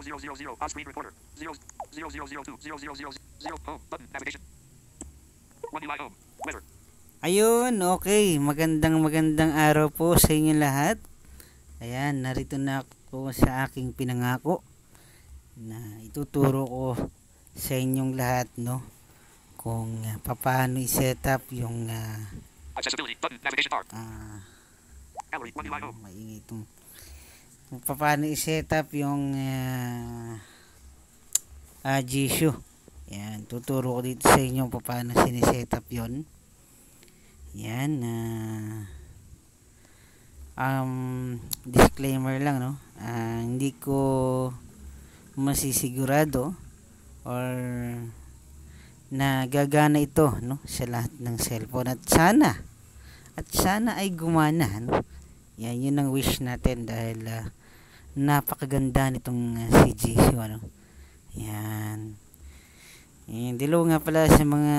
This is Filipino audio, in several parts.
0000 on screen recorder 0002 0000 home button navigation 1 UI home weather. Ayun, okay. Magandang araw po sa inyo lahat. Ayan, narito na ako sa aking pinangako na ituturo ko sa inyong lahat, no, kung paano i-set up yung Accessibility button navigation bar. Gallery 1 UI home. maingay itong kung paano i-set up yung Jisoo. Yan, tuturo ko dito sa inyo kung paano siniset up yon. Yan, disclaimer lang, no, hindi ko masisigurado or na gagana ito, no, sa lahat ng cellphone at sana ay gumana, no. Yan, yun ang wish natin dahil napakaganda nitong si Jisoo, ano. Yan. Dilo nga pala sa mga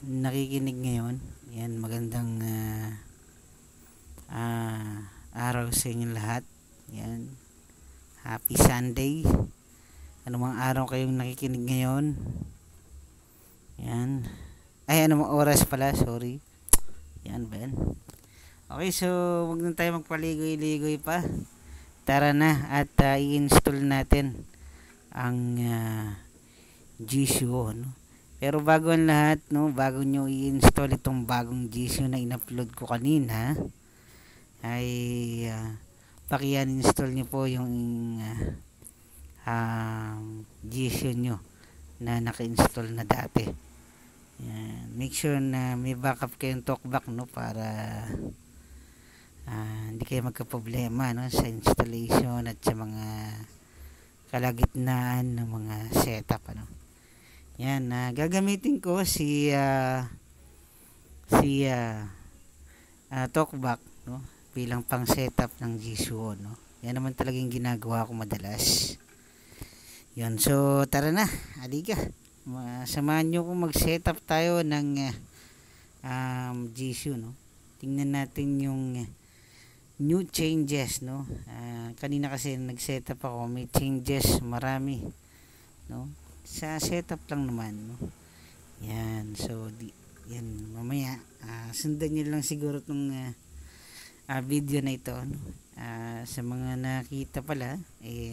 nakikinig ngayon. Yan, magandang araw sa inyo lahat. Yan. Happy Sunday. Anumang araw kayong nakikinig ngayon. Yan. Ay, anumang oras pala, sorry. Yan ba yan? Okay, so wag na tayo magpaligoy-ligoy pa. Tara na at i-install natin ang Jisoo, no? Pero bago ang lahat, no, bago nyo i-install itong bagong Jisoo na in-upload ko kanina, ay paki-uninstall nyo po yung Jisoo nyo na naka-install na dati. Yan. Make sure na may backup kayong talkback, no, para hindi kayo magka-problema, no, sa installation at sa mga kalagitnaan ng mga setup, ano. Yan, gagamitin ko si talkback, no, bilang pang setup ng Jisoo, no. Yan naman talagang ginagawa ko madalas. Yan, so tara na, halika. Samahan nyo kung mag-setup tayo ng Jisoo, no. Tingnan natin yung new changes, no. Kanina kasi nag-setup ako, may changes marami, no. Sa setup lang naman, no. Yan, so yan, mamaya sundan nyo lang siguro tong video na ito, no. Sa mga nakita pala,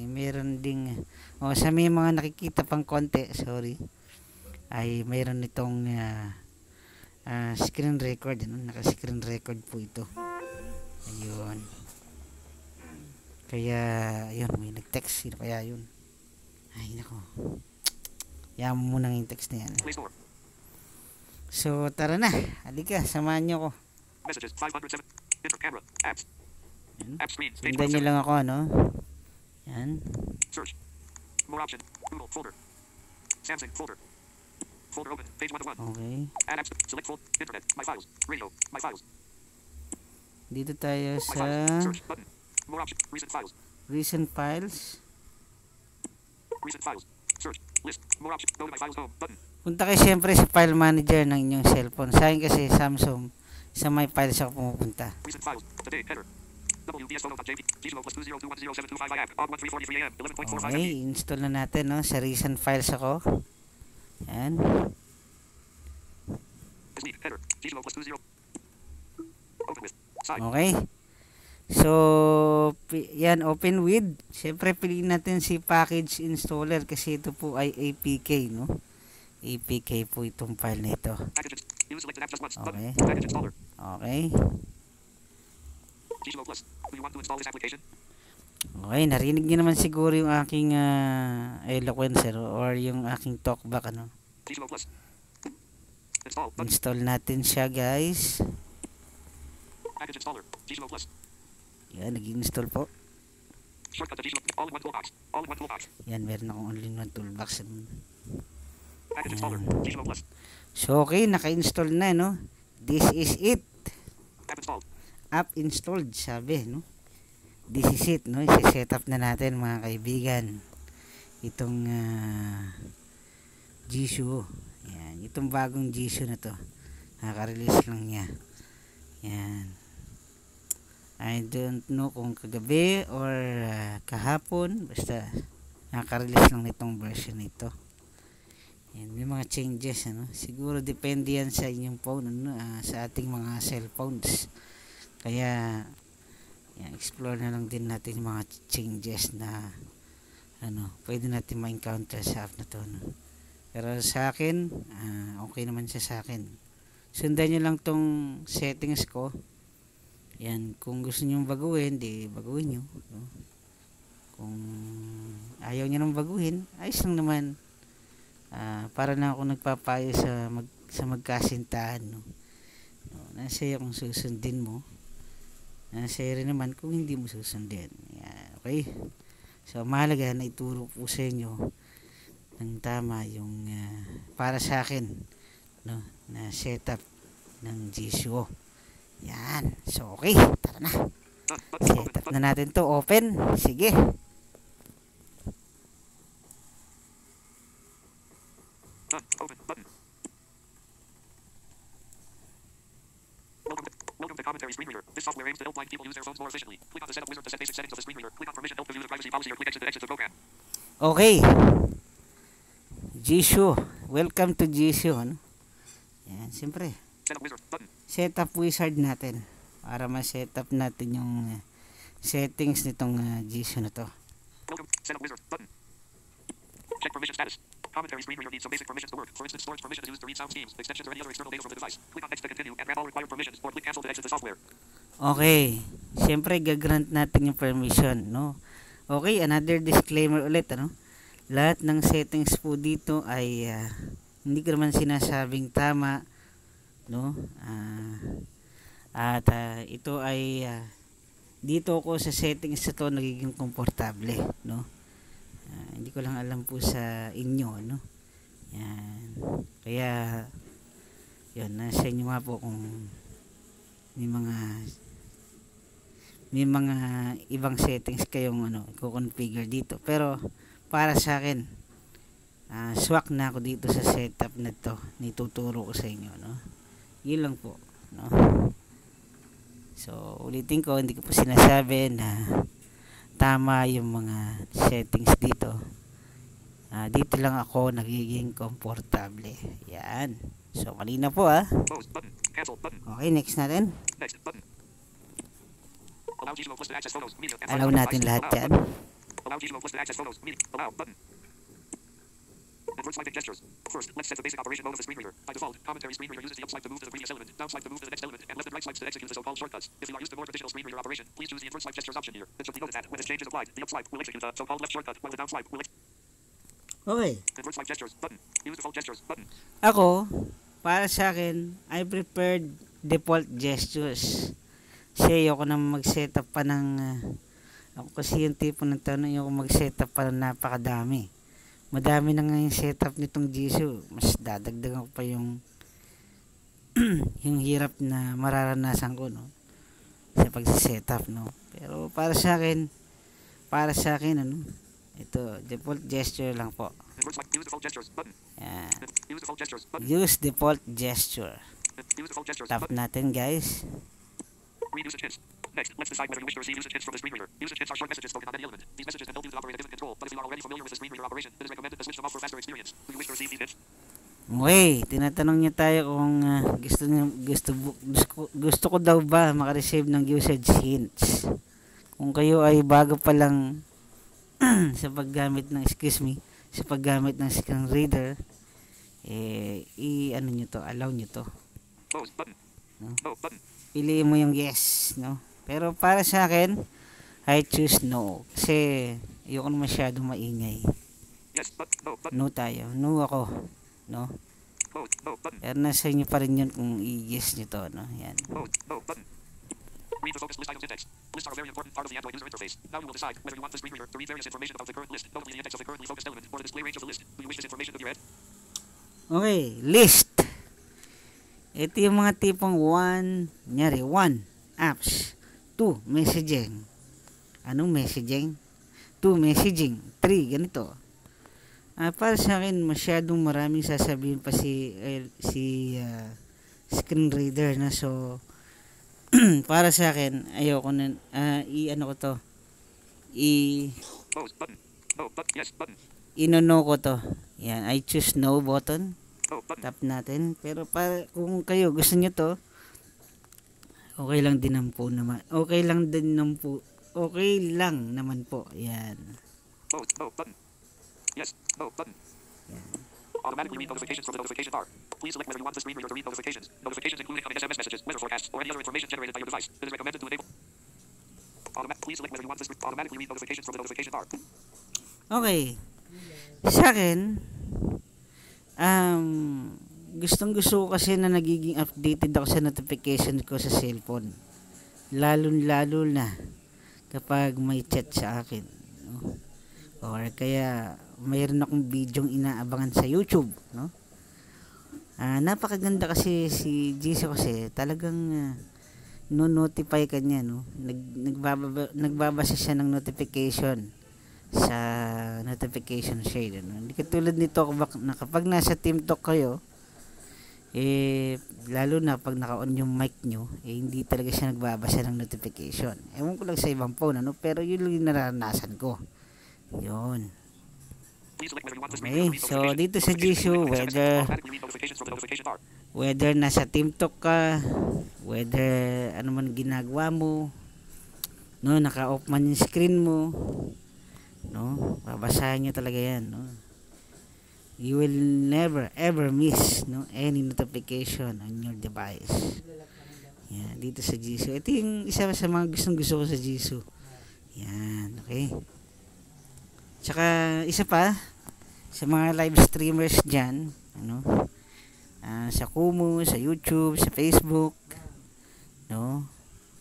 meron ding sa may mga nakikita pang konti, sorry, ay meron itong screen record, ano, naka-screen record po ito. Ayun. Kaya ayun, may nag-text, sino kaya yun? Ay nako, yaman mo nang yung text na yan. So tara na, halika, samahan nyo ko. Messages 507 inter camera apps. App screen. Sundan nyo lang ako, no. Yan. Search. More option. Google folder. Samsung folder. Folder open. Page 1 to 1. Okay. Add apps. Select folder. Internet. My files. Radio. My files. Dito tayo My sa files. Search button. More option. Recent files. recent files. Recent files. Search. List. More option. Go to my files home button. Punta kayo siyempre sa file manager ng inyong cellphone. Sa akin kasi Samsung, sa my files ako pumupunta. Recent files. Today. Header. WDSPhoto.jp. Jisoo plus 2021075 IAP. On 1343 AM. 11.45 Okay, install na natin, no. Sa recent files ako. Yan. Header. Jisoo plus 20. Open with. Side. Okay. So, yan, open with. Siyempre, piliin natin si package installer kasi ito po ay APK, no. APK po itong file na ito. Packages. Use selected apps just once. Okay. Button. Package installer. Okay. Jisoo plus. Do you want to install this application? Okay, narinig niyo naman siguro yung aking eloquence or yung aking talkback, ano. Jisoo plus. Install. Button. Install natin siya, guys. Package installer. Jisoo plus. Yan, nag-install po. Shortcut to Jisoo. All in one toolbox. All in one toolbox. Yan, meron akong all-in-one toolbox. Package installer. Jisoo plus. So, okay, naka-install na, no. This is it. App installed. App installed, sabi, no. This is it, no. I-set up na natin, mga kaibigan, itong Jisoo. Yan, itong bagong Jisoo na to. Naka-release lang niya. Yan. I don't know kung kagabi or kahapon, basta Naka-release lang nitong version nito. Yan, may mga changes, ano. Siguro depende yan sa inyong phone, ano, sa ating mga cellphones. Kaya yan, explore na lang din natin yung mga changes na ano, pwede natin ma-encounter sa app na to, no? Pero sa akin, okay naman siya sa akin. Sundan nyo lang tong settings ko. Yan, kung gusto nyo baguhin, di baguhin nyo, no? Kung ayaw nyo nang baguhin, ayos lang naman. Para na ako nagpapayo sa magkasintahan, no? No, nasa iyo kung susundin mo. Nasa iyo rin naman kung hindi mo susundin. Yan, okay? So, mahalaga na ituro po sa inyo ng tama yung para sa akin, no, na setup ng Jisoo. Yan. So, okay. Tara na. Setup na natin to. Open. Sige. Open button. Welcome to Commentary Screen Reader. This software aims to help blind people use their phones more efficiently. Click on the setup wizard to set basic settings of the screen reader. Click on permission help to view the privacy policy or click exit to exit the program. Okay. Jisoo. Welcome to Jisoo. Ano? Yan. Siyempre. Setup wizard button. Setup wizard natin. Para ma-setup natin yung settings nitong Jisoo na to. Welcome. Setup wizard button. Check permission status. Commentary screen reader needs some basic permissions to work. For instance, storage permission is used to read sound schemes, extensions, or any other external data from the device. Click on next to continue and grant all required permissions or click cancel to exit the software. Okay. Siyempre, gagrant natin yung permission, no? Okay, another disclaimer ulit, ano? Lahat ng settings po dito ay hindi ko naman sinasabing tama, no? At ito ay dito ko sa settings na to nagiging komportable, no? Hindi ko lang alam po sa inyo, no? Yan. Kaya yun, nasa inyo nga po kung may mga ibang settings kayong ano, i-configure dito. Pero para sa akin, swak na ako dito sa setup na to. Nituturo ko sa inyo, no? Yun lang po, no? So, ulitin ko, hindi ko po sinasabi na tama yung mga settings dito. Dito lang ako nagiging komportable. Yan. So, kanina po Close button. Cancel button. Okay, next natin. Next button. Allow Jisoo plus to access photos, media, and Allow natin lahat yan. Allow Jisoo plus to access photos, media. Allow button. Invert swipe gestures. First, let's set the basic operation mode of the screen reader. By default, commentary screen reader uses the up swipe to move to the previous element, down swipe to move to the next element, and left and right swipes to execute the so-called shortcuts. If you are used to more traditional screen reader operation, please choose the invert swipe gestures option here. It should be noted that when this change is applied, the up swipe will execute the so-called left shortcut, while the down swipe will Okay. invert swipe gestures button. Use default gestures button. Ako, para sa akin, I preferred default gestures. Kasi ayoko na mag-setup pa ng ako kasi yung tipo ng tanong ayoko mag-setup pa ng napakadami. Madami na nga yung setup nitong Jisoo. Mas dadagdagan ko pa yung yung hirap na mararanasan ko, no, sa pag-setup, no. Pero para sa akin ano, ito default gesture lang po. Use default gestures button. Yan. Use default gestures button. Use default gesture. Use default gestures Tap button. natin, guys. Read usage hints. Next, let's decide whether you wish to receive usage hints from the screen reader. Usage hints are short messages spoken on any element. These messages can help you to operate a different control, but if you are already familiar with the screen reader operation, it is recommended to switch them off for faster experience. Do you wish to receive these hints? Okay, tinatanong niya tayo kung gusto ko daw ba makareceive ng usage hints. Kung kayo ay bago pa lang sa paggamit ng screen reader, ano nyo to, allow nyo to. Close button. No? No button. Piliin mo yung yes, no? Pero para sa akin, I choose no. Kasi ayoko na masyadong maingay. Yes, but no button. No tayo. No ako. No? Close. No button. Pero nasa inyo pa rin yun kung i-yes nyo to, no? Yan. Close. No button. Read the focus list items index. Lists are a very important part of the Android user interface. Now you will decide whether you want the screen reader to read various information about the current list, notably the index of the currently focused element, or the display range of the list. Do you wish this information to be read? Okay, list. Ito yung mga tipong 1, nyari 1, apps. 2, messaging. Anong messaging? 2, messaging. 3, ganito. Para sa akin, masyadong maraming sasabihin pa si screen reader na. So, para sa akin, ayoko na, ano ko to, Close button. No. Button. Yes. Button. ino-no ko to. Yan, I choose no button. No. Button. Tap natin. Pero kung kayo gusto nyo to, okay lang din naman po naman. Okay lang naman po. Yan. No. No. Button. Yes. No. Button. Automatically read notifications from the notification bar. Please select whether you want the screen reader to read notifications. Notifications include incoming SMS messages, weather forecasts, or any other information generated by your device. It is recommended to enable. Please select whether you want this automatically read notifications from the notification bar. Okay. Sa akin, gustong gusto ko kasi na nagiging updated ako sa notification ko sa cellphone. Lalo na kapag may chat sa akin. No? Or kaya mayroon akong bidyong inaabangan sa YouTube. No? Napakaganda kasi si Jisoo kasi talagang no-notify ka niya. No? Nagbabasa siya ng notification sa notification shade. No? Hindi katulad nito na kapag nasa TeamTalk kayo, lalo na pag naka-on yung mic nyo, hindi talaga siya nagbabasa ng notification. Ewan ko lang sa ibang phone, ano? Pero yun lang yung naranasan ko. Yun. Okay, so dito sa Jisoo, whether nasa TeamTalk ka, whether ano man ginagawa mo, no, naka-off man yung screen mo, no, babasahin nyo talaga yan, no. You will never ever miss, no, any notification on your device. Yan, dito sa Jisoo. Ito yung isa sa mga gusto ko sa Jisoo. Yan, okay. Tsaka isa pa sa mga live streamers dyan, ano, sa Kumu, sa YouTube, sa Facebook, no,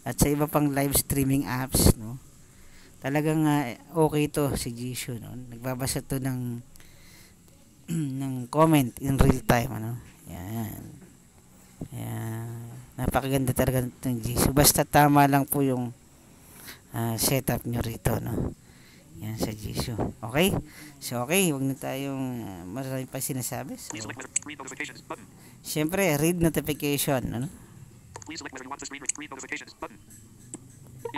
at sa iba pang live streaming apps, no, talagang okay to si Jisoo, no. Nagbabasa to ng comment in real time, ano. Yan. Napakaganda talaga ng Jisoo. Basta tama lang po yung setup nyo rito, no. Yan sa Jisoo. Okay? So, okay. Huwag na tayong marami pa sinasabi. So, syempre, read notification. Ano? Please select whether you want the screen read notifications button.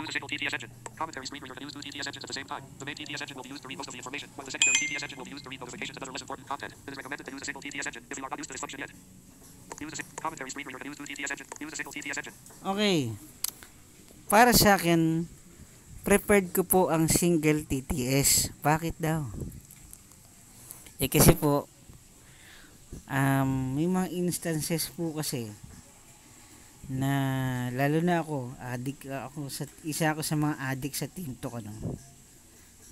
Use a single TTS engine. Commentary screen reader can use two TTS engines at the same time. The main TTS engine will be used to read most of the information, while the secondary TTS engine will be used to read notifications and other less important content. It is recommended to use a single TTS engine if you are not used to this function yet. Commentary screen reader can use two TTS engine. Use a single TTS engine. Okay. Para sa akin, preferred ko po ang single TTS. Bakit daw? Kasi po, may mga instances po kasi na lalo na ako, isa ako sa mga addict sa TeamTalk, ano.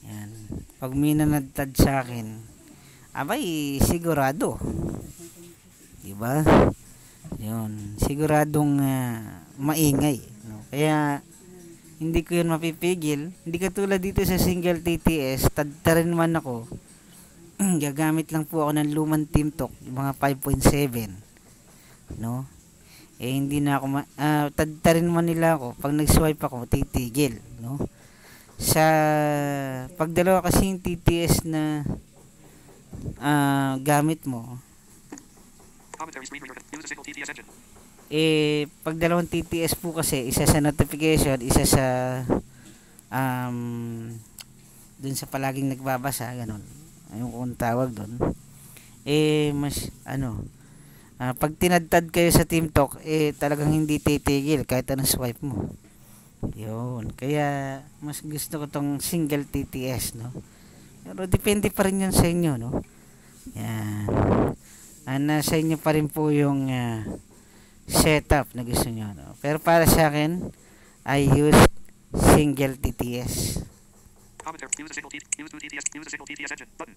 Yan. Pag may nanadtad sa akin, abay, sigurado. Diba? Yun. Siguradong maingay. No? Kaya, hindi ko yun mapipigil. Hindi katulad dito sa single TTS, tadtarin man ako. Gagamit lang po ako ng lumang TeamTalk, yung mga 5.7. No? Hindi na ako tadtarin man nila ako. Pag nag-swipe ako, titigil. No? Sa pagdalawa kasi yung TTS na gamit mo, pag dalawang TTS po kasi, isa sa notification, isa sa dun sa palaging nagbabasa, ganun, ayun kung tawag dun, mas pag tinadtad kayo sa TeamTalk, talagang hindi titigil kahit anong swipe mo. Yun, kaya mas gusto ko tong single TTS, no. Pero depende pa rin yun sa inyo, no. Yan, nasa inyo pa rin po yung setup na gusto nyo, no? Pero para sa akin, I use single TTS. Use a single TTS engine button.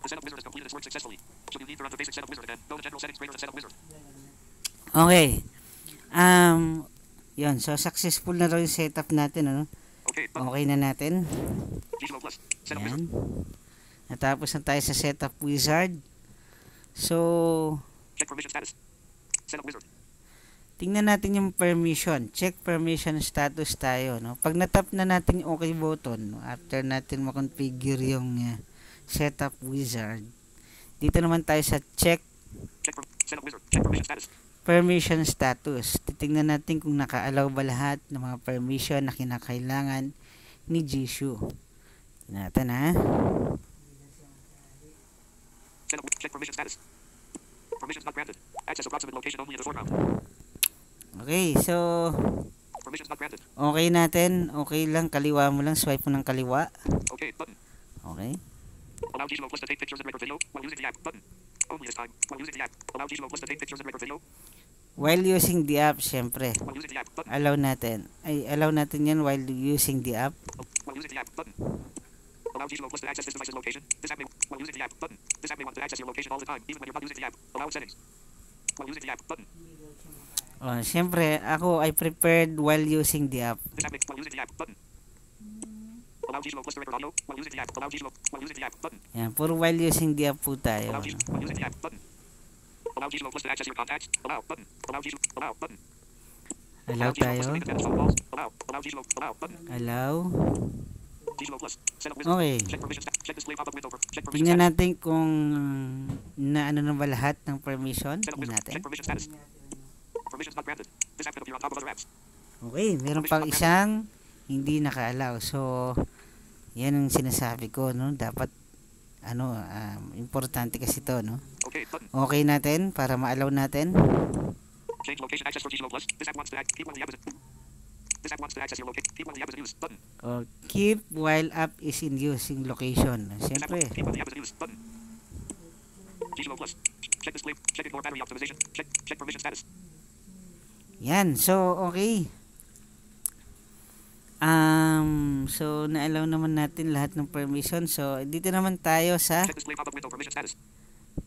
The setup wizard has completed its work successfully. Should you need to run the basic setup wizard again, go to general settings greater than setup wizard. Okay. Yun, so successful na raw yung setup natin, ano? Okay na natin. Yan. Natapos na tayo sa setup wizard. So, check permission status. Setup wizard. Tingnan natin yung permission. Check permission status tayo, no? Pag natap na natin yung okay button, no? After natin makonfigure yung setup wizard, dito naman tayo sa check setup wizard. Check permission status. Permission status. Titingnan natin kung naka-allow ba lahat ng mga permission na kinakailangan ni Jisoo. Natin ha. Setup. Check permission status. Permissions not granted. Access approximate location only in the foreground. Okay, so Permissions not granted. okay natin. Okay lang, kaliwa mo lang. Swipe mo ng kaliwa. Okay button. Okay. Allow Gizmo Plus to take pictures and record video while using the app button. Only this time while using the app. Allow Gizmo Plus to take pictures and record video While using the app, syempre. while using the app button. Allow natin. Allow natin yan while using the app. While using the app button. Allow Gizmo Plus to access this device's location. This app may while using the app button. This app may want to access your location all the time, even when you're not using the app. Allow settings. While using the app button. Oh, syempre, ako I prepared while using the app. This app may while using the app button. Allow Gizmo Plus to record audio while using the app. Allow Gizmo while using the app button. Yan, puro while using the app po tayo. Allow Gizmo while using the app button. Allow Gizmo Plus to access your contacts. Allow button. Allow Gizmo allow button. Allow Gizmo Plus tayo. to make attendance phone calls. Allow Gizmo allow button. Allow. Gizmo Plus. Set up wizard. Okay. Check permissions. Check display pop-up window. Check permissions. Tingnan natin kung na ano na ba lahat ng permission. Set up Tingnan wizard. natin. Check permission status. Permissions not granted. This app can appear on top of other apps. Okay, meron pang isang hindi naka-allow. So, yan ang sinasabi ko, no? Dapat importante kasi to, no? Okay button. Okay natin para ma-allow natin. Change location access for Gizmo Plus. This app wants to act. Keep while the app is. This app wants to access your location. Keep while the app is in use. Button. O, keep while app is in use yung location. This app Siyempre. keep while the app is in use. Button. Gizmo Plus. Check display. Check ignore battery optimization. Check permission status. Yan. So, okay. So, na-allow naman natin lahat ng permission. So, dito naman tayo sa Check display pop-up window permission status.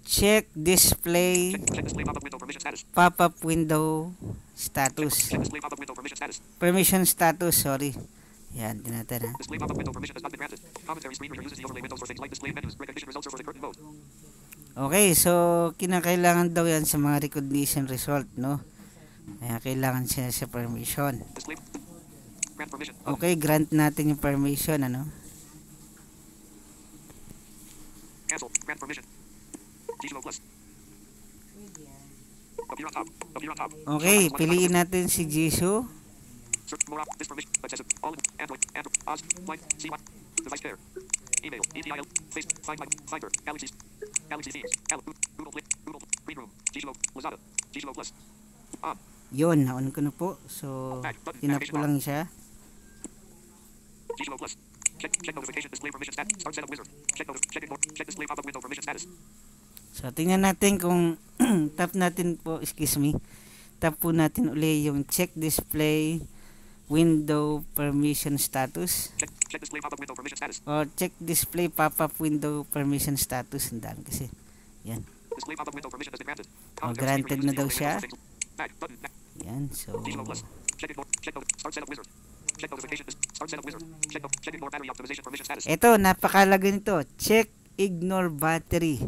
check display Check display pop-up window permission status. pop-up window status. Check display pop-up window permission status. Permission status, sorry. Yan, din natin ha. Display pop-up window permission has not been granted. Commentary screen reader uses the overlay windows for things like display menus, recognition results, or for the curtain mode. Okay, so kinakailangan daw yan sa mga recognition result, no? Kaya kailangan siya sa permission. Display grant permission. Okay, grant natin yung permission, ano? Cancel. Grant permission. Gizmo Plus. Appear on top. Appear on top. Okay, piliin natin si Jisoo. Search more up. This permission. Access it. All in Android. Oz. Flight. C1. Device pair. Email. ETIL. Face. Find my. Finder. Galaxies. Galaxy themes. Google Play. Google. Green Room. Gizmo. Lazada. Gizmo Plus. On. Yun, naon ko na po. So, tinap ko lang siya. Gizmo Plus. Check notification display permission status. Start setup wizard. Check ignore. Check display pop-up window permission status. So, tingnan natin kung tap natin po, excuse me. Tap po natin uli yung check display window permission status. Check display pop-up window permission status. O check display pop-up window permission status. Ang dami kasi. Yan. Display pop-up window permission has been granted. O, granted na daw siya. Back button. Yan, so Gizmo Plus. Check ignore. Start setup wizard. Check notification. Start setup wizard. Check ignore battery optimization permission status. ito, napakalaga nito. Check ignore battery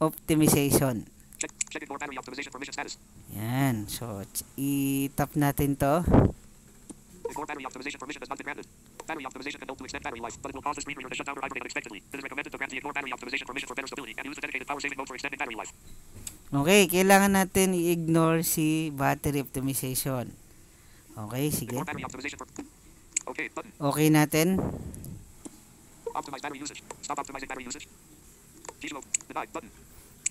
optimization. Check ignore battery optimization permission status. Yan, so i-tap natin to. Ignore battery optimization permission has not been granted. Battery optimization can help to extend battery life, but it will cause the screen reader to shut down or hibernate unexpectedly. It is recommended to grant the ignore battery optimization permission for better stability and use the dedicated power saving mode for extended battery life. Okay, kailangan natin i-ignore si battery optimization. Okay, sige. Ignore battery optimization okay button. Okay natin. Optimize battery usage. Stop optimizing battery usage. Gizmo. Deny button.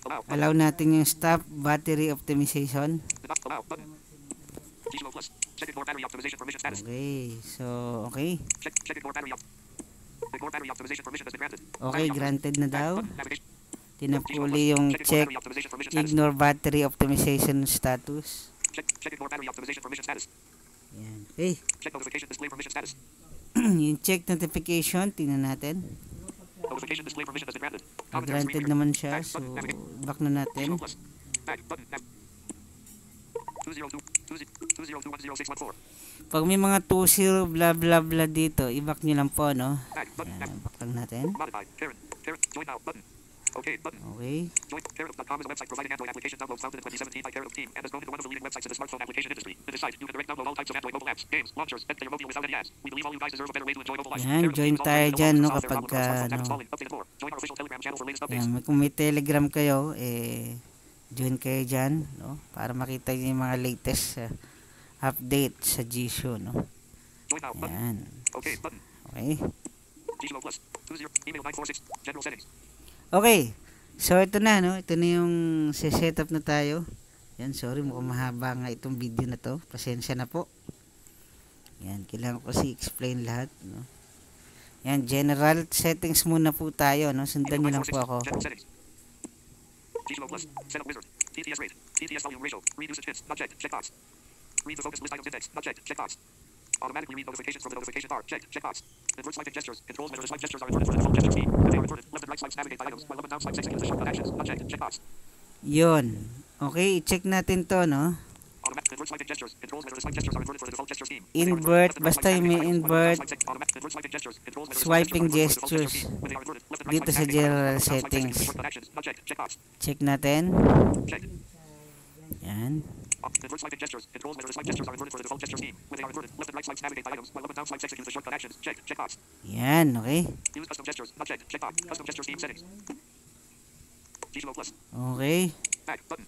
Allow. Allow natin yung stop battery optimization. Allow button. Gizmo Plus. Check ignore battery optimization permission status. Okay, so okay. Check ignore battery ignore battery optimization permission has been granted. Okay, granted na daw. Navigation. Tinapuli yung check ignore battery optimization status. Check ignore battery optimization permission status. Yan. Okay. Check notification display permission status. Yung check notification, tingnan natin. Notification display permission has been granted. Granted naman siya, so back na natin. Back button. 202106114. Pag may mga 20 bla bla bla dito, i-back nyo lang po, no? Back button. Yan, back lang natin. Modify. Parent. Join now button. Okay button. Okay. Join Parent.com is a website providing Android application download founded in 2017 by Parent team and has grown into one of the leading websites in the smartphone application industry. To this site, you can direct download all types of Android mobile apps, games, launchers, and your mobile without any ads. We believe all you guys deserve a better way to enjoy mobile life. Yan, join tayo dyan, no, kapag Join our official Telegram channel for latest updates. yan, kung may Telegram kayo, join kayo dyan, no? Para makita nyo yung mga latest update sa Jisoo, no? Join now button. Yan. Okay button. Okay. G-Slow Plus. 20. Email 946. General settings. Okay. So ito na, no? Ito na yung setup na tayo. Yan, sorry, mukhang mahaba nga itong video na to. Pasensya na po. Yan, kailangan ko kasi explain lahat, no? Yan, general settings muna po tayo, no? Sundan nyo lang po ako. General settings. G-Slow Plus. Setup wizard. TTS rate. TTS volume ratio. Read usage hits. Not checked. Checkbox. Read the focus list items index. Not checked. Checkbox. Automatically read notifications from the notification bar. Check. Checkbox. Invert selected gestures. Controls measure swipe gestures are inverted for the default gesture scheme. If they are inverted, left and right swipes navigate by items, while up and down swipes execute the shortcut actions. Not checked. Checkbox. Yun. Okay, i-check natin to, no? Invert selected gestures. Controls measure swipe gestures are inverted for the default gesture scheme. Invert, basta yung may invert swiping gestures dito sa general settings. Check natin. Yan. Invert selected gestures. Controls measure swipe gestures are inverted for the default gesture scheme. When they are inverted, left and right swipes navigate by items, while up and down swipes execute the shortcut actions. Check. Checkbox. Yan, okay. Use custom gestures. Not checked. Checkbox. Custom gesture scheme settings. G-Slow Plus. Okay. Back button.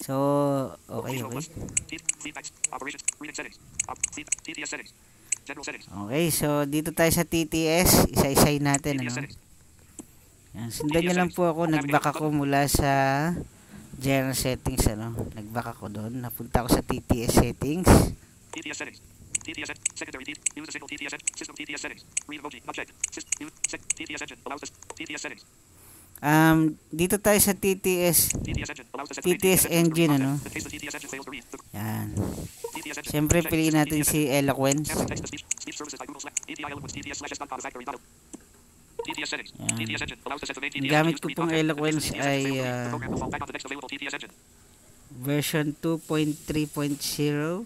So, okay. Feedbacks. Operations. Reading settings. TTS settings. General settings. Okay, so dito tayo sa TTS. Isa-isay natin, TTS ano? settings. Yan, sundan nyo lang po ako. Nag-back ako mula sa general settings, ano? Nag-back ako doon. Napunta ako sa TTS settings. TTS settings. TTS secondary use a single TTS system TTS settings. Read emoji. Not checked. Use TTS engine allows this TTS settings. Dito tayo sa TTS. TTS engine, ano? Yan. Siyempre, piliin natin si Eloquence. Yan. Ang gamit ko pong Eloquence ay version 2.3.0.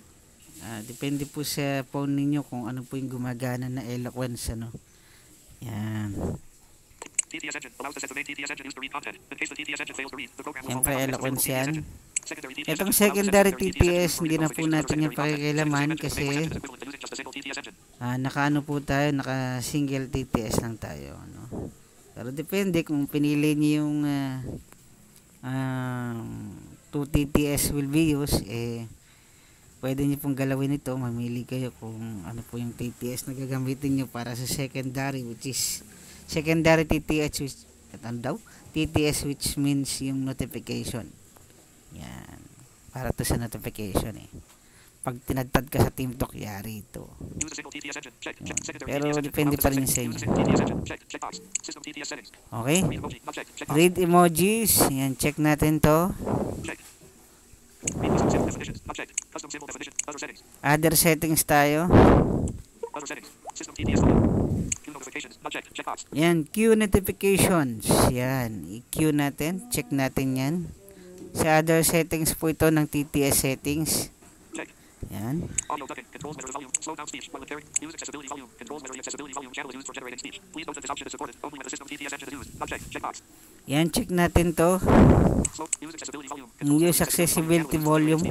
Depende po sa phone ninyo kung ano po yung gumagana na Eloquence, ano? Yan. Siyempre, Eloquence yan. Itong secondary TTS, hindi na po natin yung pakikilaman kasi naka-ano po tayo, naka-single TTS lang tayo, ano? Pero depende kung pinili niyo yung 2 TTS will be used, pwede niyo pong galawin ito. Mamili kayo kung ano po yung TTS na gagamitin niyo para sa secondary, which is secondary TTS, which TTS, which means yung notification. Yan, para to sa notification, pag tinadtad ka sa TeamTalk, yari ito. Pero depende pa rin sa inyo. Okay, read emojis. Yan, check natin to. Other settings tayo. Yan, queue notifications. Yan, i-queue natin. Check natin yan. Sa other settings po ito ng TTS settings. Yan. Yan, check natin to. Use accessibility volume.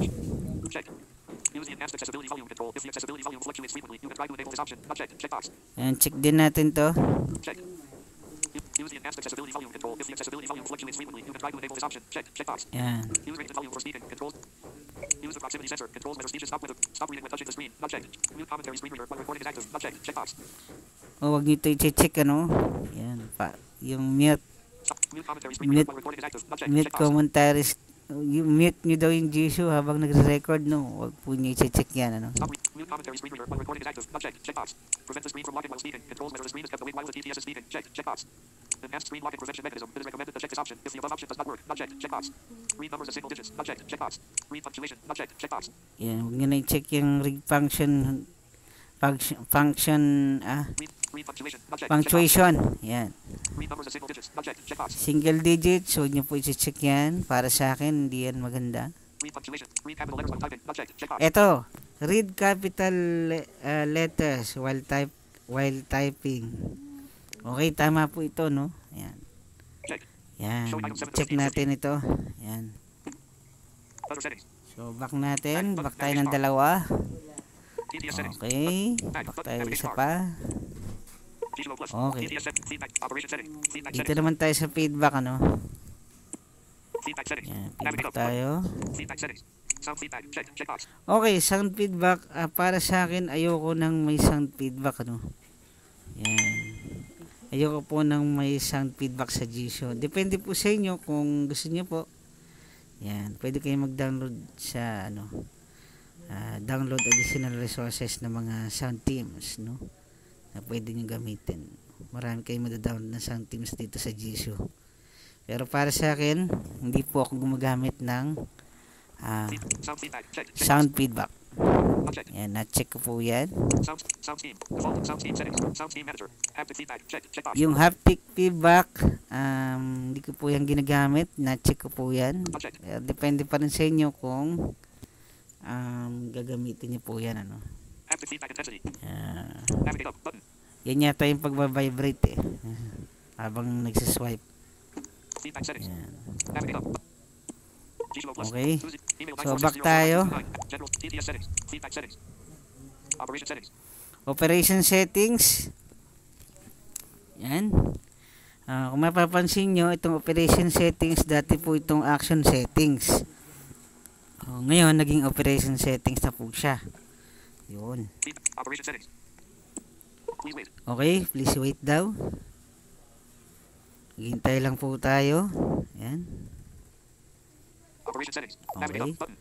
Yan, check din natin to. Use the enhanced accessibility volume control. If the accessibility volume fluctuates frequently, you can try to enable this option. Check. Checkbox. Yan. Use rated volume for speaking. Controls. Use the proximity sensor. Controls measure speech. Stop reading when touching the screen. Not checked. Mute commentary screen reader when recording is active. Not checked. Checkbox. Wag nyo ito i-check, ano? Yan pa. Yung mute. Mute commentaries. Yung mute nyo daw yung Jisoo habang nagre-record, no? Wag po nyo i-check yan, ano? Mute commentary screen reader when recording is active. Not checked. Checkbox. Prevent the screen from locking while speaking. Controls measure the screen is kept awake while the TTS is speaking. Check. Checkbox. Enhanced screen locking prevention mechanism. It is recommended to check this option if the above option does not work. Not checked. Checkbox. Read numbers as single digits. Not checked. Checkbox. Read punctuation. Not checked. Checkbox. Yan, huwag nyo na i-check yung read function. Punctuation. Yan. Read numbers as single digits. Not checked. Checkbox. Single digits. Huwag nyo po i-check yan. Para sa akin, hindi yan maganda. Read punctuation. Read capital letters while typing. Not checked. Checkbox. Ito. Read capital letters while typing. Okay, tama po ito, no? Ayan. Yan. Check natin ito. Ayan. So, back natin. Back tayo ng dalawa. Okay. Back tayo isa pa. Okay. Dito naman tayo sa feedback, ano? Ayan. Feedback tayo. Okay, sound feedback. Para sa akin, ayoko nang may sound feedback, ano? Yan. Ayoko po ng may sound feedback sa Jisoo. Depende po sa inyo kung gusto niyo po. Yan, pwede kayong mag-download sa ano, download additional resources ng mga sound themes, no? Na pwede niyo gamitin. Marami kayong mada-download na sound themes dito sa Jisoo. Pero para sa akin, hindi po ako gumagamit ng Sound feedback. Check. Check. sound feedback. Uncheck. Yan, na-check ko po yan. Sound scheme. Default. Sound scheme settings. Sound scheme manager. Haptic feedback. Check. Check box. Yung haptic feedback, hindi ko po yan ginagamit. Na-check ko po yan. Uncheck. Depende pa rin sa inyo kung gagamitin niyo po yan. Ano. Haptic feedback intensity. Navigate up button. Yan yata yung pagbabibrate eh. Habang nagsiswipe. Feedback settings. Yan. Navigate up. Jisoo Plus. Okay. Email So, 94609. back tayo. General TTS settings. Feedback settings. Operation settings. Operation settings. Yan. Kung mapapansin nyo, itong operation settings, dati po itong action settings. Ngayon, naging operation settings na po siya. Yun. Operation settings. Please wait. Okay, please wait daw. Hintay lang po tayo. Yan. Operation settings. Okay. Navigate up button.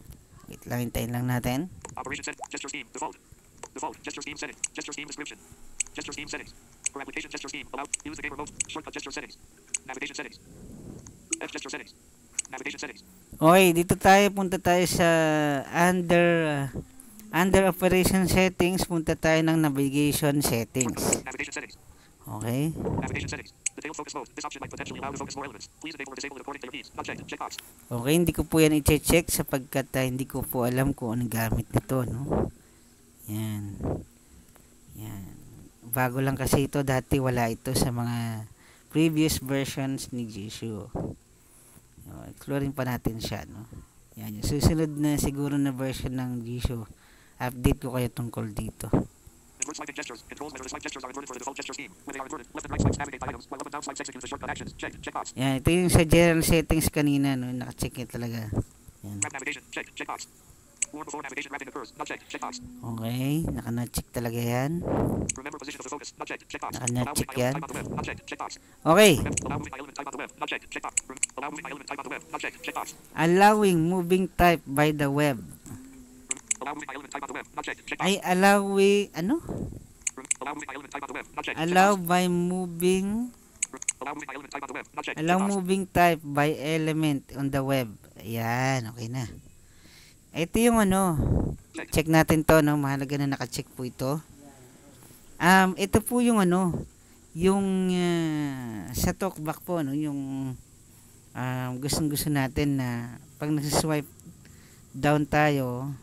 Wait lang, hintayin lang natin. Operation settings. Gesture scheme. Default. Default. Gesture scheme settings. Gesture scheme description. Gesture scheme settings. For application gesture scheme. Allow. Use the game remote. Shortcut gesture settings. Navigation settings. F gesture settings. Navigation settings. Okay, dito tayo, punta tayo sa under operation settings, punta tayo ng navigation settings. Navigation settings. Okay. Navigation settings. Detailed focus mode. This option might potentially allow to focus more elements. Please enable or disable it according to your needs. Not checked. Checkbox. Okay, hindi ko po yan i-check sapagkat hindi ko po alam kung anong gamit nito, no? Yan. Yan. Bago lang kasi ito, dati wala ito sa mga previous versions ni Jisoo. Exploring pa natin siya, no? Yan, yung susunod na siguro na version ng Jisoo. Update ko kayo tungkol dito. Invert swiping gestures. Controls measure the swipe gestures are inverted for the default gesture scheme. When they are inverted, left and right swipes navigate by items, while up and down swipes execute the shortcut actions. Check. Checkbox. Yan, ito yung sa general settings kanina, no? Naka-check niya talaga. Yan. Wrap navigation. Check. Checkbox. Warn before navigation wrapping occurs. Not checked. Checkbox. Okay, naka-check talaga yan. Remember position of the focus. Not checked. Checkbox. Naka-check Allow moving yan. element type on the web. Not checked. Checkbox. Okay, Allow moving element type on the web. Not checked. Checkbox. Allow moving element type on the web. Not checked. Checkbox. allowing moving type by the web. Allow moving element type on the web. Not checked. Checkbox. Ay, Allow moving element type on the web. Not checked. allow Checkbox. by moving, Allow moving element type on the web. Not checked. allow Checkbox. moving type by element on the web. Ayan, okay na. Ito yung ano, check natin to, no? Mahalaga na naka-check po ito. Ito po yung ano, yung sa talkback po, no? Yung gustong-gusto natin na pag nasa-swipe down tayo,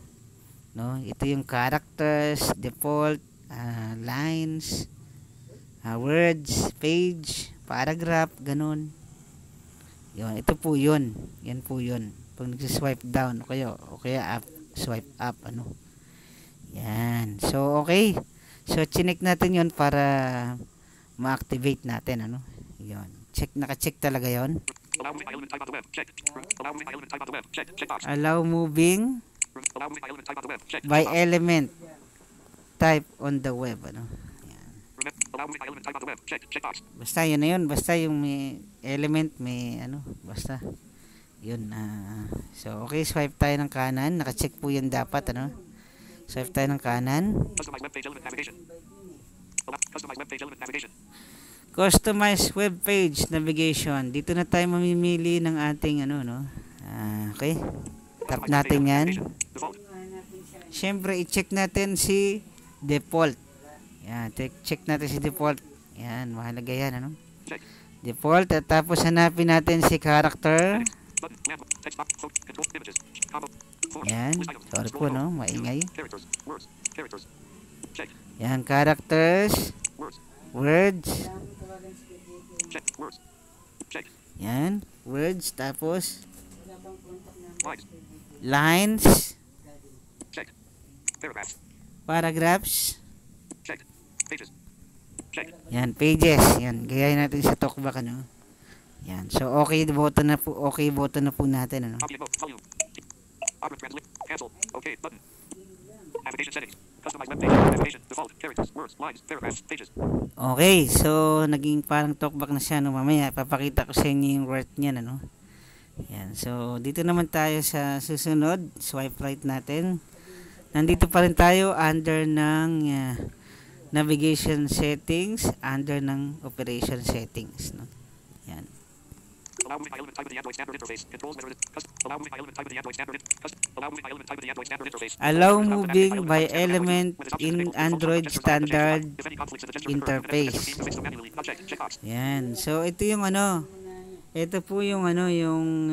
no? Ito yung characters, default, lines, words, page, paragraph, ganun. Yun, ito po yun. Yan po yun. Pag nag-swipe down o kaya up, swipe up, ano. Yan. So, okay. So, chinek natin yun para ma-activate natin, ano. Yun. Check, naka-check talaga yun. Allow moving element type on the web. Check. Allow moving element type on the web. Check. Checkbox. Allow moving Allow moving element type on the web. Check. by Checkbox. element type on the web, ano. Yan. Allow moving element type on the web. Check. Checkbox. Basta yun na yun. Basta yung may element, may ano, basta. Yun. So, okay. Swipe tayo ng kanan. Naka-check po yun dapat, ano. Swipe tayo ng kanan. Customize web page element navigation. Customize web page element navigation. Customize web page navigation. Dito na tayo mamimili ng ating ano, no. Okay. Tap Customize web page natin element yan. navigation. Default. Siyempre, i-check natin si default. Yan. Check natin si default. Yan. Mahalaga yan, ano. Check. Default. At tapos hanapin natin si character. Button. Lamp. Text box. Code. Control. Images. Combo. Force. Yan. List items. Sorry Scroll po, no. down. Maingay. Characters. Words. Characters. Check. Yan. Characters. Words. Words. Check. Words. Check. Yan. Words. Tapos Lines. lines. Check. Paragraphs. Paragraphs. Check. Pages. Check. Yan, pages. Yan, gayahin natin sa talkback, ano. Yan. So, okay button na po. Okay button na po natin, ano. Copy and vote. Volume. Opera translate. Cancel. Okay. Button. Navigation settings. Customize web page. Navigation. Default. Characters. Words. Lines. Paragraphs. Pages. Okay, so naging parang talkback na siya, no? Mamaya papakita ko sa inyo yung worth niya, ano. Yan. So dito naman tayo sa susunod, swipe right natin. Nandito pa rin tayo under ng navigation settings, under ng operation settings, no. Yan. Allow moving by element type of the Android standard interface. Controls measure. Allow moving by element type of the Android standard. Allow moving by element type of the Android standard interface. Allow moving by element in Android standard interface. Yan. So ito yung ano. Ito po yung ano, yung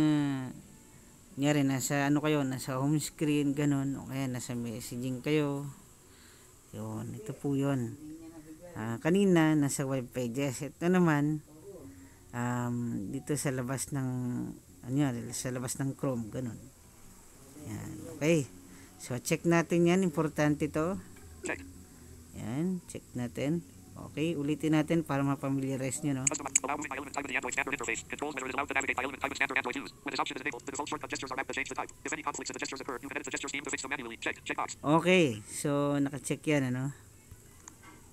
nyari nasa ano kayo, nasa home screen ganun, o kaya nasa messaging kayo. Yun, ito po yun. Kanina nasa web pages. Ito naman dito sa labas ng sa labas ng Chrome, ganun. Yan, okay. So check natin yan, importante to. Yan, check natin. Okay, ulitin natin para mapamiliarize nyo, no? Allow moving by element type of the Android standard interface. Controls measure is allowed to navigate by element type of standard Android use. When this option is enabled, the default shortcut gestures are mapped to change the type. If any conflicts in the gestures occur, you can edit the gesture scheme to fix them manually. Checkbox. Okay, so naka-check yan, ano?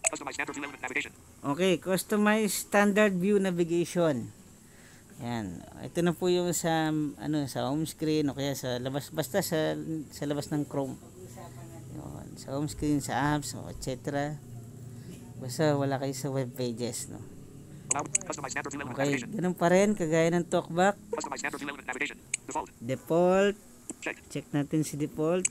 Customize standard view element navigation. Okay, customize standard view navigation. Yan. Ito na po yung sa sa home screen o kaya sa labas, basta sa labas ng Chrome. Yun, sa home screen, sa apps, etc. Basta wala kayo sa web pages, no. Okay, ganun pa rin kagaya ng talkback. Default. Check natin si default.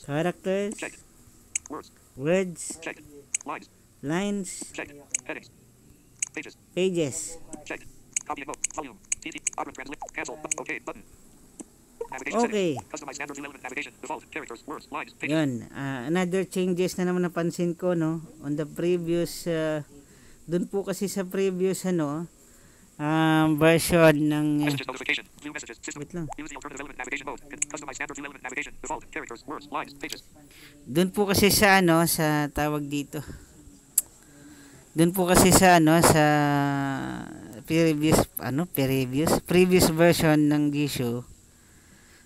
Characters. Words. Lines. Pages. Okay. Yun. Another changes na naman napansin ko, no. On the previous dun po kasi sa previous version ng wait lang. Dun po kasi sa sa tawag dito. Dun po kasi sa sa previous version ng Gishu.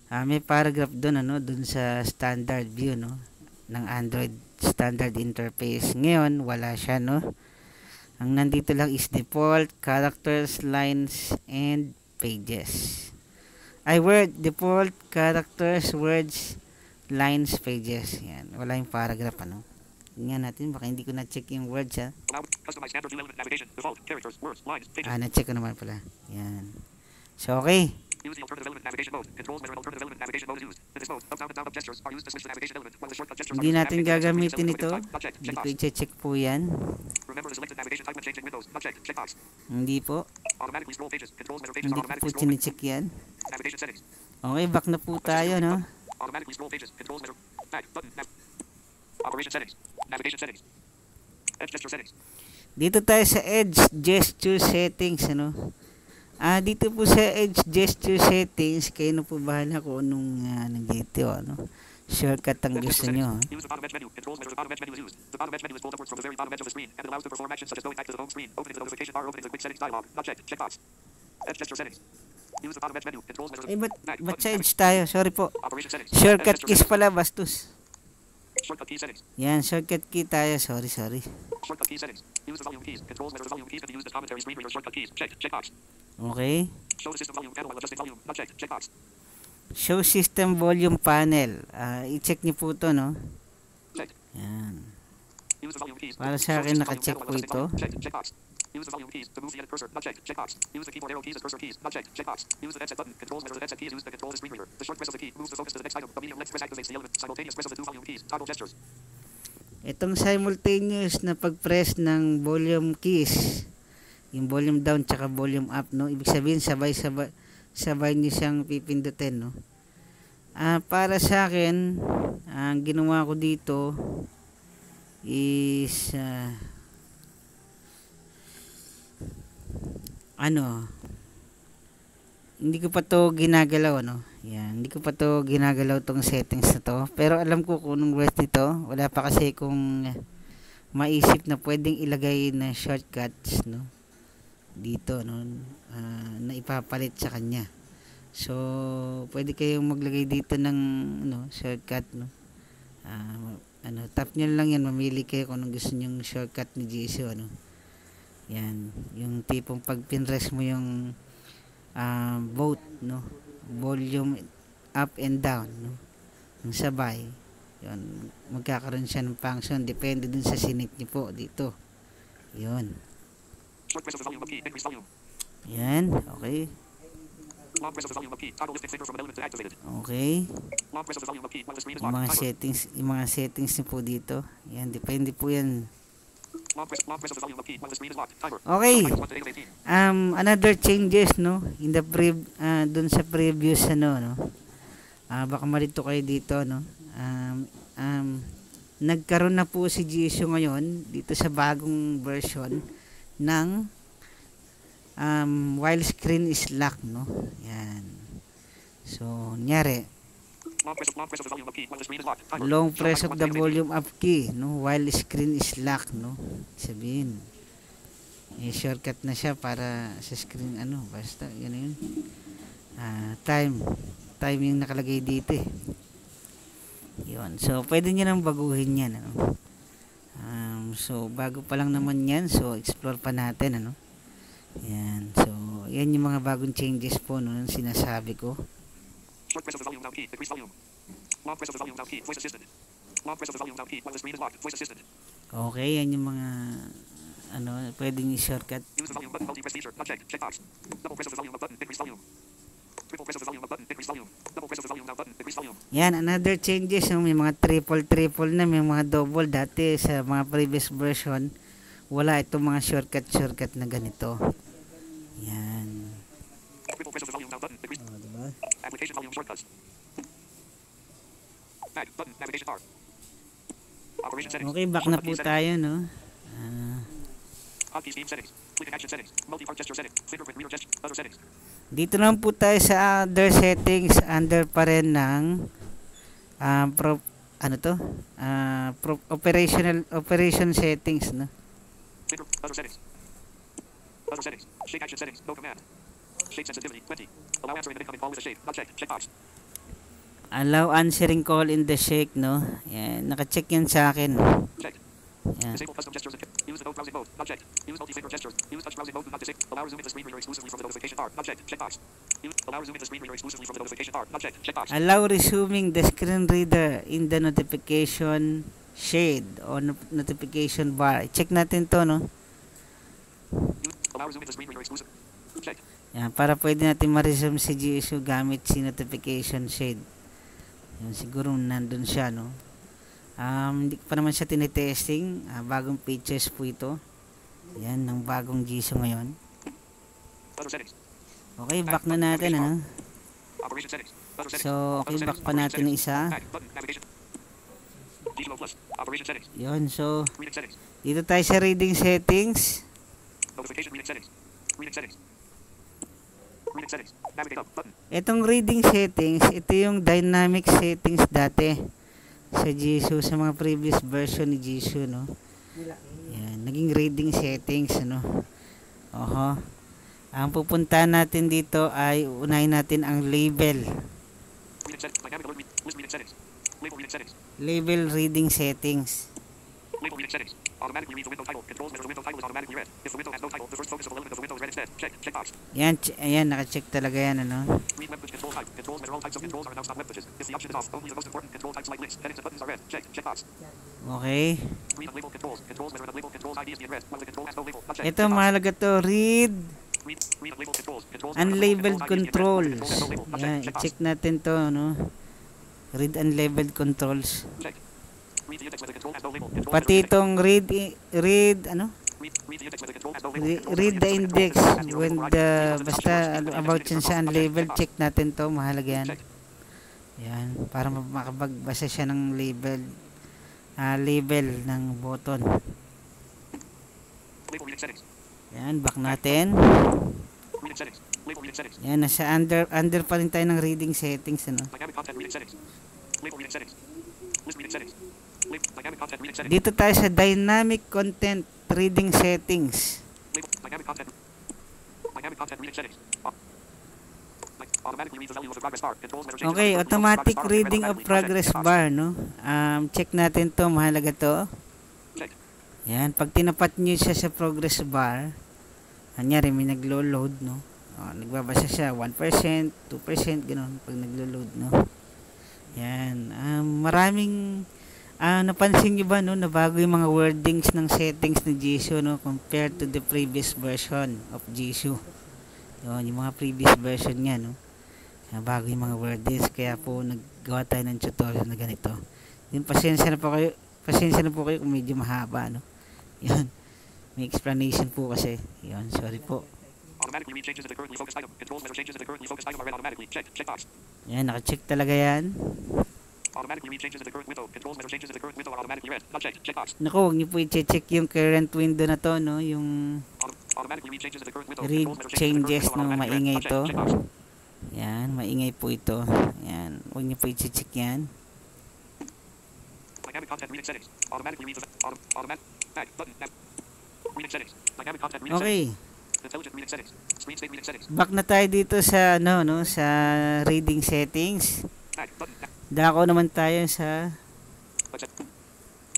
May paragraph doon doon sa standard view, no, ng Android standard interface. Ngayon wala siya, no. Ang nandito lang is default, characters, lines, and pages. Default, characters, words, lines, pages. Yan, wala yung paragraph, ano. Tingnan natin, baka hindi ko na-check yung words, ha. Na-check ko naman pala. Yan. So, okay. Use the alternative element navigation mode. Controls measure alternative element navigation mode is used. In this mode, up, down, and down up gestures are used to switch the navigation element, while the shortcut gestures hindi natin gagamitin ito. Hindi ko i-check po yan. Remember the selected navigation type when changing windows. Checkbox. Hindi po. Automatically scroll pages. Controls measure pages are automatically scroll. Hindi po check yan. Navigation settings. Okay, back na po tayo, no? Automatically scroll pages. Controls measure. Back button. Operation settings. Navigation settings. Edge gesture settings. Dito tayo sa edge gesture settings, ano? Dito po sa edge gesture settings, kayo na po bahala kung anong nandito, ano. Shortcut ang gusto nyo. Use the bottom edge menu. Controls measure the bottom edge menu is used. The bottom edge menu is pulled upwards from the very bottom edge of the screen and allows to perform actions such as going back to the home screen, opening the notification bar, opening the quick settings dialog. Not checked. Checkbox. Edge gesture settings. Use the bottom edge menu. Controls measure. Ba't sa edge tayo? Sorry po. Shortcut keys pala, bastos. Shortcut key settings. Yan, shortcut key tayo. Sorry. Shortcut key settings. Use the volume keys. Controls measure the volume keys can be used as commentary screen reader shortcut keys. Checkbox. Okay. Show the system volume panel while adjusting volume. Not checked. Checkbox. Show system volume panel. I-check niyo po to, no? Check. Yan. Use the volume keys. Para sa akin naka-check po ito. Checkbox. Use the volume keys to move the edit cursor. Not checked. Checkbox. Use the keyboard arrow keys as cursor keys. Not checked. Checkbox. Use the headset button. Controls measure the headset key is used to control the screen reader. The short press of the key moves the focus to the next item. The medium left press activates the element. Simultaneous press of the two volume keys. Toggle gestures. Itong simultaneous na pag-press ng volume keys, yung volume down tsaka volume up, no, ibig sabihin sabay niyo siyang pipindutin, no. Para sa akin, ang ginawa ko dito is hindi ko pa to ginagalaw, no. Yan, hindi ko pa to ginagalaw tong settings na to, pero alam ko kung anong worth nito. Wala pa kasi kung maisip na pwedeng ilagay na shortcuts, no, dito, no, na ipapalit sa kanya. So, pwede kayong maglagay dito ng shortcut, no. Tap nyo lang yan, mamili kayo kung anong gusto nyong shortcut ni Jisoo, ano. Yan, yung tipong pag pinress mo yung both, no, volume up and down, no, yung sabay, yun, magkakaroon siya ng function, depende dun sa sinit nyo po dito. Yun. Short press of the volume up key. Increase volume. Yan, okay. Long press of the volume up key. Toggle lifting finger from an element to activate it. Okay. Long press of the volume up key while the screen is Yung locked. mga Timer. settings niyo po dito. Yan, depende po yan. Long press of the volume up key while the screen is locked. Timer. Okay. Timer 1 to negative 18. Another changes, no, in the dun sa previous, no. Baka malito kayo dito, no. Nagkaroon na po si Jisoo ngayon dito sa bagong version ng while screen is locked, no. Yan. So, nyari, Long press of the volume up key while the screen is locked. Timer. long press Timer of 1 to the negative 18. volume up key, no, while screen is locked, no. Sabihin, shortcut na siya para sa screen, basta, yun. Time yung nakalagay dito, eh. Yun. So, pwede nyo nang baguhin yan, ano. So, bago pa lang naman yan, so, explore pa natin, ano. Yan. So, yan yung mga bagong changes po, no, sinasabi ko. Short press of the volume down key. Decrease volume. Long press of the volume down key. Voice assistant. Long press of the volume down key while the screen is locked. Voice assistant. Okay, yan yung mga pwedeng i-shortcut. Use the volume button. Multi-press feature. Not checked. Checkbox. Double press of the volume up button. Increase volume. Triple press of the volume up button. Increase volume. Double press of the volume down button. Decrease volume. Yan, another changes, no? May mga triple na, may mga double. Dati sa mga previous version, wala itong mga shortcut na ganito. Yan. Triple press of the volume down button. Decrease. Diba? Application volume shortcuts. Back button. Navigation bar. Operation settings. Okay, back na po tayo, no. Hotkey scheme settings. Clicking action settings. Multi-part gesture settings. Fingerprint reader gesture. Other settings. Dito naman po tayo sa other settings, under pa rin ng operation settings, no. Other settings. Other settings. Shake action settings. No command. Shake sensitivity 20. Allow answering an incoming call with a shake. Not checked. Checkbox. Allow answering call in the shake, no. Yan, naka-check yan sa akin. Checked. Yan. Disable custom gestures and use the no browsing mode. Not checked. Use multi-finger gestures. Use touch browsing mode. Not disable. Allow resume the screen reader exclusively from the notification bar. Not checked. Checkbox. Allow resuming the screen reader exclusively from the notification bar. Not checked. Checkbox. Allow resuming the screen reader in the notification shade o notification bar. Check natin to, no. Allow resuming the screen reader exclusive. Checked. Yan, para pwede natin ma-resume si Jisoo gamit si notification shade. Yan, siguro nandun siya, no. Hindi pa naman siya tinitesting. Bagong features po ito. Yan, ng bagong Jisoo ngayon. Other settings. Okay, back na natin, ano. Operation settings. Other settings. So, okay, back pa natin ng isa. Back button. Navigation. Digital plus. Operation settings. Yun, so, Reading settings. dito tayo sa reading settings. Notification reading settings. Reading settings. Reading settings. Navigate up button. Itong reading settings, ito yung dynamic settings dati sa Jisoo, sa mga previous version ni Jisoo, no. Yan, naging reading settings, ano. Oho. Ang pupuntahan natin dito ay unahin natin ang label. Reading settings. Dynamic alert list reading settings. Label reading settings. Label reading settings. Label reading settings. Automatically read the window title. Controls measure the window title is automatically read. If the window has no title, the first focusable element of the window is read instead. Check. Checkbox. Yan, ayan, nakacheck talaga yan, ano. Read web page control type. Controls measure all types of controls are announced on web pages. If the option is off, only the most important control types like links, headings, and buttons are read. Check. Checkbox. Okay. Read unlabeled controls. Controls measure unlabeled controls ID is being read. While the control has no label. Not checked. Ito, Checkbox. mahalaga to. Read Read unlabeled controls. Controls measure unlabeled ID is being read. While the controls. control has no label. Not Yan, checked. Checkbox. i-check natin to, no. Read unlabeled controls. Check. Read the index when the control has no label. Controls Pati measure the itong read ano? Read the index when the control has no label. Controls Read measure the index when the basta about yan sa unlabeled, check natin to, mahalaga yan. Yan, para makapagbasa siya ng label ng button. Label reading settings. Yan, back natin. Reading settings. Label reading settings. Yan, nasa under pa rin tayo ng reading settings, ano. Dynamic content reading settings. Label reading settings. List reading settings. Dynamic content reading settings. Dito tayo sa dynamic content reading settings. Label dynamic content reading settings. Like, automatically reads the value of the progress bar. Controls measure changes Okay, on the automatic progress bar. reading of Automatically. progress Check box. bar, no? Check natin to, mahalaga to. Check. Yan, pag tinapat nyo siya sa progress bar, kanyari may naglo-load, no? Nagbabasa siya 1%, 2%, gano'n pag naglo-load, no? Yan, maraming napansin nyo ba, no, na bago yung mga wordings ng settings ni Jisoo, no, compared to the previous version of Jisoo. Yun, yung mga previous version niya, no, bago yung mga wordings, kaya po naggawa tayo ng tutorial na ganito. Yung pasensya na po kayo kung medyo mahaba, no. Yun, may explanation po kasi. Yun, sorry po. Automatically read changes in the currently focused item. Controls measure changes in the currently focused item are read automatically. Check. Check box. Yan, naka-check talaga yan. Automatically read changes in the current window. Controls measure changes in the current window are automatically read. Not checked. Check box. Naku, huwag niyo po i-check yung current window na to, no, yung Automatically read changes in the current window. read Controls measure changes in the current changes, window no, are automatically read. maingay Not checked. to. Check box. Yan, maingay po ito. Yan, huwag niyo po i-check yan. Dynamic content reading settings. Automatically reads automatic back button. Reading settings. Dynamic content reading Okay, settings. Intelligent reading settings. Screen state reading settings. back na tayo dito sa, ano, no, sa reading settings. Back button. Dako naman tayo sa, Budget.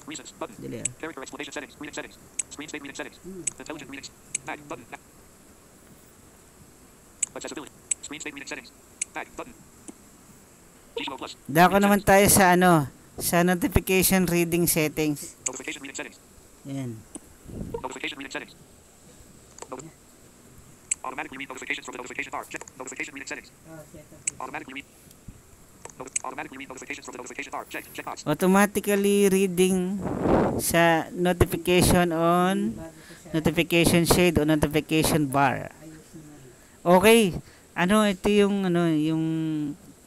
Reasons button. dali, Character explanation settings. Reading settings. Screen state reading settings. Intelligent reading. Back button. Accessibility. Screen state reading settings. Back button. Gizmo plus. dako naman tayo sa, ano, sa notification reading settings. Notification reading settings. Yan. Notification reading settings. Automatically read notifications from the notification bar. Check. Notification reading settings. Automatically read. Automatically read notifications from the notification bar. Check. Check box. Automatically reading sa notification on notification shade o notification bar. Okay. Ano, ito yung, ano, yung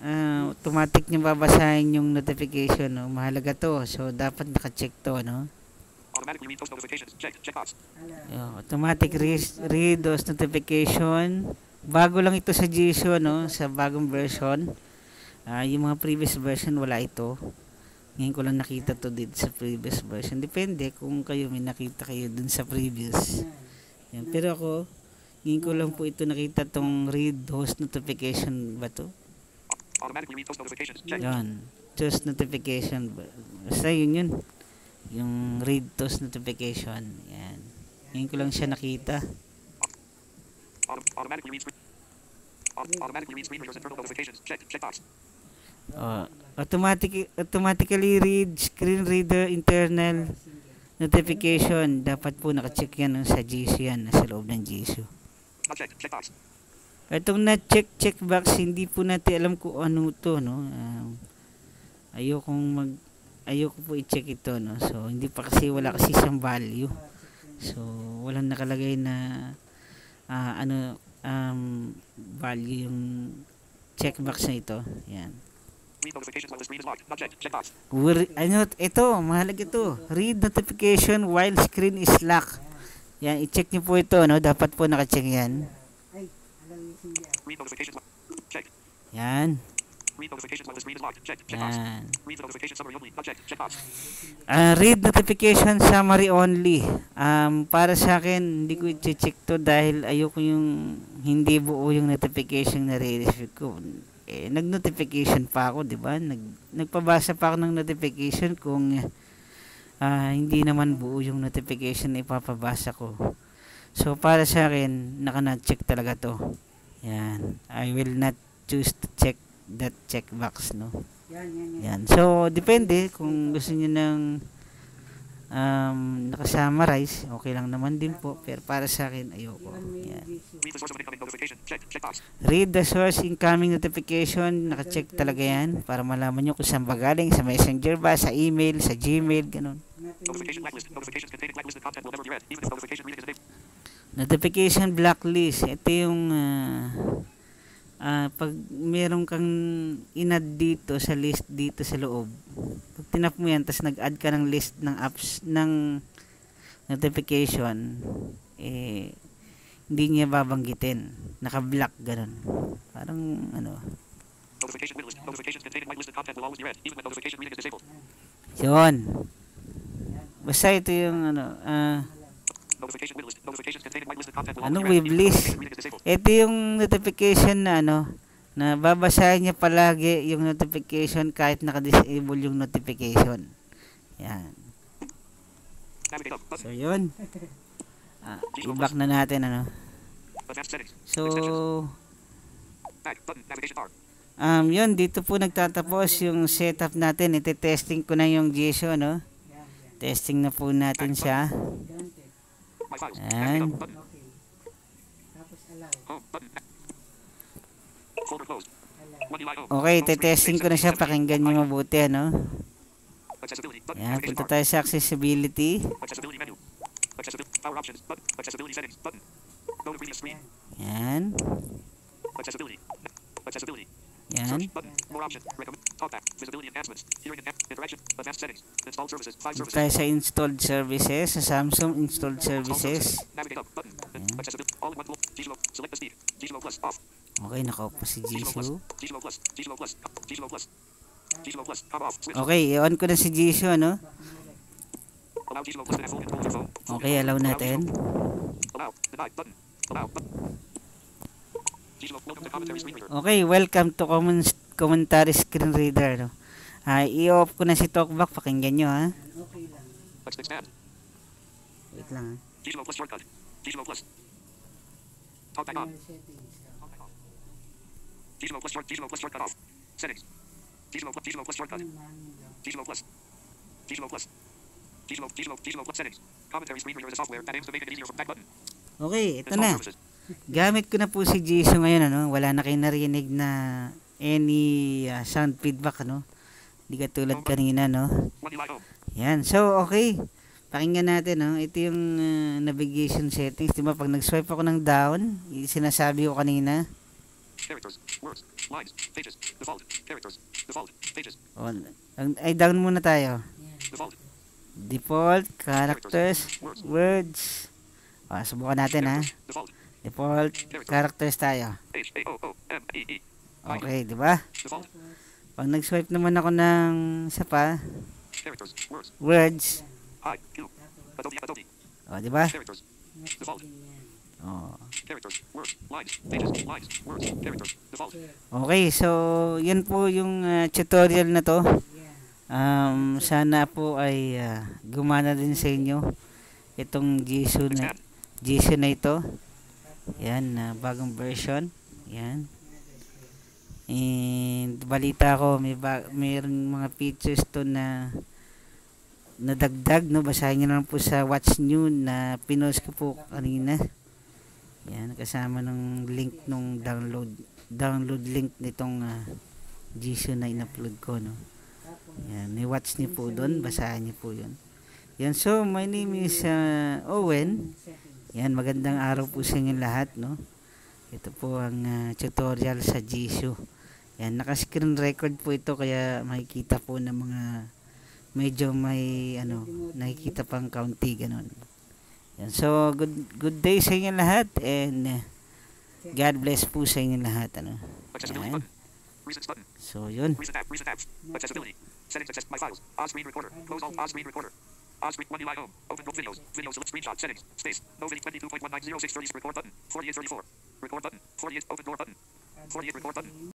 automatic niya babasahin yung notification, no? Mahalaga to. So, dapat naka-check to, no? Automatically read those notifications. Check. Check box. Automatic read those notification. Bago lang ito sa Jisoo, no? Sa bagong version. Yung mga previous version, wala ito. Ngayon ko lang nakita to dito sa previous version. Depende kung kayo may nakita kayo dun sa previous. Yan. Pero ako, ngayon ko lang po ito nakita tong read host notification ba to? Automatically read those notifications. Check. Yan. Host notification. Basta yun. Yung read host notification. Yan. Ngayon ko lang siya nakita. Automatically read screen. Automatically read screen readers internal notifications. Check. Check box. Automatically read screen reader internal notification. Dapat po naka-check yan, no, sa Jisoo yan. Nasa loob ng Jisoo. Not checked. Check box. Itong na-check box, hindi po natin alam kung ano to, no. Ayoko po i-check ito, no. So hindi pa kasi, wala kasi siyang value. So walang nakalagay na value yung checkbox na ito. Yan. Read notifications when the screen is locked. Not checked. Check box. Ito, mahalaga ito. Read notification while screen is locked. Yan, i-check niyo po ito, no. Dapat po naka-check yan. Read notifications. Check. Yan. Read notifications when the screen is locked. Check. Check box. Yan. Read the notification summary only. Not checked. Check box. Read notification summary only. Para sa akin, hindi ko i-check to dahil ayoko yung hindi buo yung notification na re-receive ko. Nag-notification pa ako, di ba? Nagpabasa pa ako ng notification kung hindi naman buo yung notification na ipapabasa ko. So, para sa akin, naka-not-check talaga to. Yan. I will not choose to check that checkbox, no? Yan. So, depende kung gusto niyo ng naka-summarize, okay lang naman din po. Pero para sa akin, ayoko. Yan. Read the source of an incoming notification. Check. Check box. Read the source incoming notification. Naka-check talaga yan para malaman nyo kung saan ba galing. Sa messenger ba, sa email, sa Gmail, ganun. Notification blacklist. Notifications containing blacklisted content will never be read, even if notification reading is enabled. Notification blacklist. Ito yung pag meron kang in-add dito sa list dito sa loob. Pag tinap mo yan, tapos nag-add ka ng list ng apps ng notification, hindi niya babanggitin. Naka-block, ganun. Parang ano. Notification winlist. Notifications containing whitelisted content will always be read, even when notification reading is disabled. Yun. Basta ito yung ano, Notification winlist. Notifications containing whitelisted content will ano, always be read, even when wavelist. notification reading is disabled. Ito yung notification na ano, na babasahin niya palagi yung notification kahit naka-disable yung notification. Yan. Navigate up. Button. So, yun. I-back na natin, ano. Advanced settings. So, Back. Button. Navigation bar. yun, dito po nagtatapos yung setup natin. Ite-testing ko na yung Jisoo, no. Testing na po natin siya. My files. Ayan. Navigate up. Button. Home. Button. Folder closed. One UI home. Okay, ite-testing ko na siya. Pakinggan nyo mabuti, ano. Accessibility. Button. Ayan, Navigation punta bar. tayo sa accessibility. Accessibility menu. Accessibility. Power options. Button. Accessibility settings. Button. Go to previous screen. Ayan. Accessibility. Accessibility. Ayan. Search button. More options. Recommend. Talkback. Visibility enhancements. Hearing interaction. Advanced settings. Installed services. 5 Punta services. tayo sa installed services. Sa Samsung installed services. Navigate up. Button. Accessibility. All in one tool. Gizmo. Select the speed. Gizmo plus. Off. Okay, nakaupo si Gizmo plus. Jisoo. Gizmo plus. Gizmo plus. Gizmo plus. Gizmo plus. Come off. Switch. Okay, i-on ko na si Jisoo, ano. Allow Gizmo plus to have full control of your phone. Okay, allow natin. Allow. Deny. Button. Allow. Button. Gizmo. Welcome to commentary screen reader. Okay, welcome to commentary screen reader, no. I-off ko na si Talkback. Pakinggan nyo, ha. Text expand. Wait lang, ha. Gizmo plus shortcut. Gizmo plus. Talkback on. Talkback off. Gizmo plus shortcut off. Settings. Gizmo plus shortcut. Gizmo plus. Gizmo plus. Gizmo plus settings. Commentary screen reader is a software that aims to make it easier from back button. Okay, ito Install na. services. Gamit ko na po si Jisoo ngayon, ano. Wala na kayo narinig na any sound feedback, ano. Hindi katulad kanina, no. One UI home. Yan. So, okay. Pakinggan natin, no. Ito yung navigation settings. Diba, pag nag-swipe ako ng down, yung sinasabi ko kanina. Characters. Words. Lines. Pages. Default. Characters. Default. Pages. O, ay, down muna tayo. Default. Default, characters, words. O, subukan natin, ha. Characters. Default. Default, characters tayo. H-A-O-O-M-E-E. Okay, di ba? Default. Pag nag-swipe naman ako ng isa pa, Characters. Words. words. Hi. You. Adobe. Adobe. O, di ba? Characters. Default. O. Characters. Words. Lines. Pages. Lines. Words. Characters. Default. Okay, so yan po yung tutorial na to. Sana po ay gumana din sa inyo itong Jisoo na ito. Yan, bagong version. Yan. And balita ko mayroong mga features to na nadagdag, no. Basahin niyo lang po sa What's New na pinost ko po kanina. Yan, kasama ng link nung download link nitong Jisoo na in-upload ko, no. Yan, may watch niyo po doon, basahin niyo po 'yun. Yan, so my name is Owen. Yan, magandang araw po sa inyo lahat, no. Ito po ang tutorial sa Jisoo. Yan, naka-screen record po ito kaya makikita po ng mga medyo may nakikita pang kaunti ganun. Yan, so good day sa inyo lahat and God bless po sa inyo lahat, ano. Accessibility Yan. button. Recent button. So yun. Recent app. Recent apps. Accessibility. Settings. Access my files. On screen recorder. Close all. On screen recorder. On screen. One UI home. Open book videos. Video select screenshot. Settings. Space. No video 22.190.630. Record button. 4834. Record button. 48. Open door button. 48. Record button.